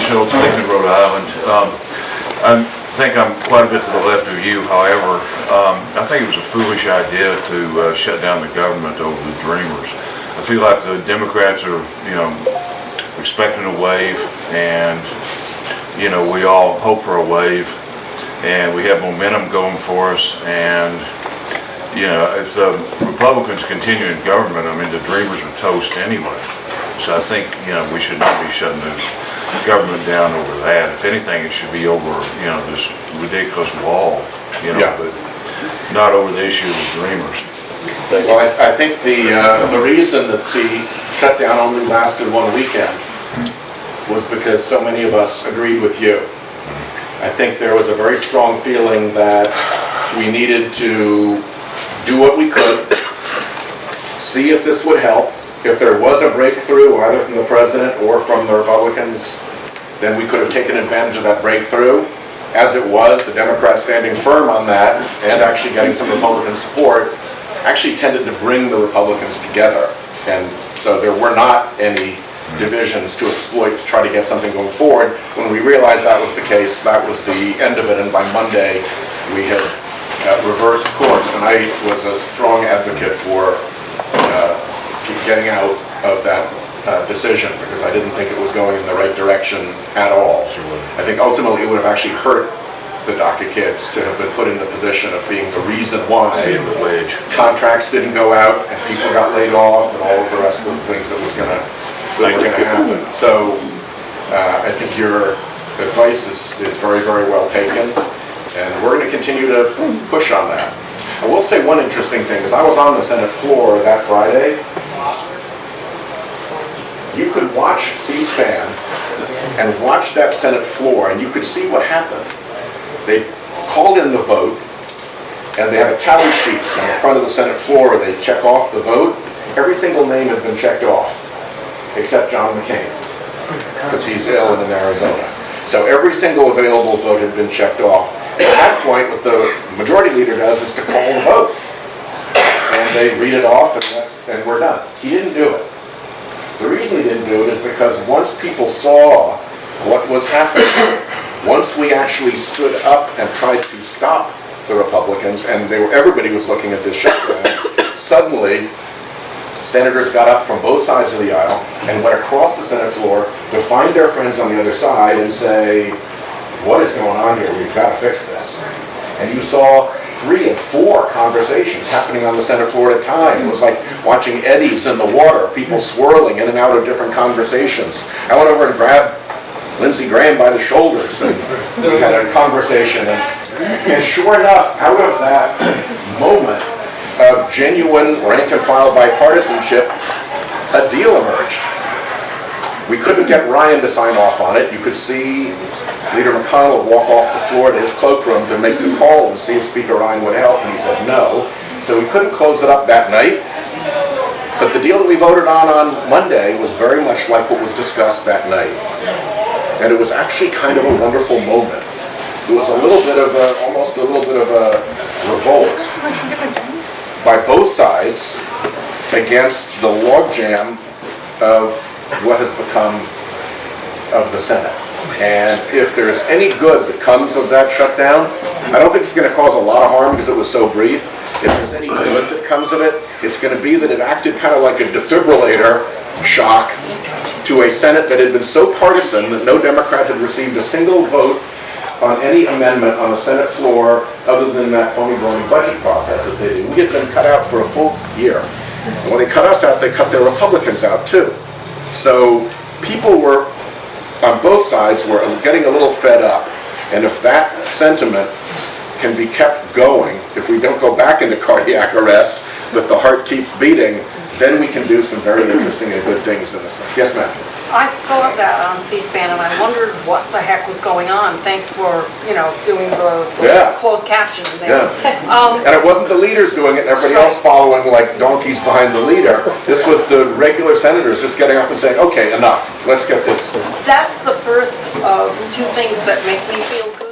Sheldon, in Rhode Island. I think I'm quite a bit to the left of you. However, I think it was a foolish idea to shut down the government over the Dreamers. I feel like the Democrats are, expecting a wave, and we all hope for a wave, and we have momentum going for us. And if the Republicans continue in government, I mean, the Dreamers are toast anyway. So I think we should not be shutting the government down over that. If anything, it should be over this ridiculous wall, but not over the issue of the Dreamers. Well, I think the reason that the shutdown only lasted one weekend was because so many of us agreed with you. I think there was a very strong feeling that we needed to do what we could, see if this would help. If there was a breakthrough, either from the president or from the Republicans, then we could have taken advantage of that breakthrough. As it was, the Democrats standing firm on that and actually getting some Republican support actually tended to bring the Republicans together. And so there were not any divisions to exploit to try to get something going forward. When we realized that was the case, that was the end of it, and by Monday we had reversed course. And I was a strong advocate for getting out of that decision, because I didn't think it was going in the right direction at all. I think ultimately it would have actually hurt the DACA kids to have been put in the position of being the reason why contracts didn't go out and people got laid off and all of the rest of the things that were going to happen. So I think your advice is very, very well taken, and we're going to continue to push on that. I will say one interesting thing is I was on the Senate floor that Friday. You could watch C-SPAN and watch that Senate floor, and you could see what happened. They called in the vote, and they have a tally sheet on the front of the Senate floor where they check off the vote. Every single name had been checked off, except John McCain, because he's ill and in Arizona. So every single available vote had been checked off. At that point, what the Majority Leader does is to call the vote. And they read it off, and we're done. He didn't do it. The reason he didn't do it is because once people saw what was happening, once we actually stood up and tried to stop the Republicans, and everybody was looking at this shutdown, suddenly senators got up from both sides of the aisle and went across the Senate floor to find their friends on the other side and say, what is going on here? We've got to fix this. And you saw 3 and 4 conversations happening on the Senate floor at a time. It was like watching eddies in the water, people swirling in and out of different conversations. I went over and grabbed Lindsey Graham by the shoulders, and we had a conversation. And sure enough, out of that moment of genuine rank-and-file bipartisanship, a deal emerged. We couldn't get Ryan to sign off on it. You could see Leader McConnell walk off the floor to his cloakroom to make the call and see if Speaker Ryan would help, and he said no. So we couldn't close it up that night. But the deal that we voted on Monday was very much like what was discussed that night. And it was actually kind of a wonderful moment. It was almost a little bit of a revolt by both sides against the logjam of what has become of the Senate. And if there's any good that comes of that shutdown, I don't think it's going to cause a lot of harm because it was so brief. If there's any good that comes of it, it's going to be that it acted kind of like a defibrillator shock to a Senate that had been so partisan that no Democrat had received a single vote on any amendment on the Senate floor other than that phony-blowing budget process that they did. We had been cut out for a full year. And when they cut us out, they cut their Republicans out too. So people were, on both sides, were getting a little fed up. And if that sentiment can be kept going, if we don't go back into cardiac arrest, that the heart keeps beating, then we can do some very interesting and good things in this thing. Yes, ma'am? I saw that on C-SPAN and I wondered what the heck was going on. Thanks for, doing the closed captioning there. Yeah. And it wasn't the leaders doing it and everybody else following like donkeys behind the leader. This was the regular senators just getting up and saying, okay, enough. Let's get this. That's the first of 2 things that make me feel good.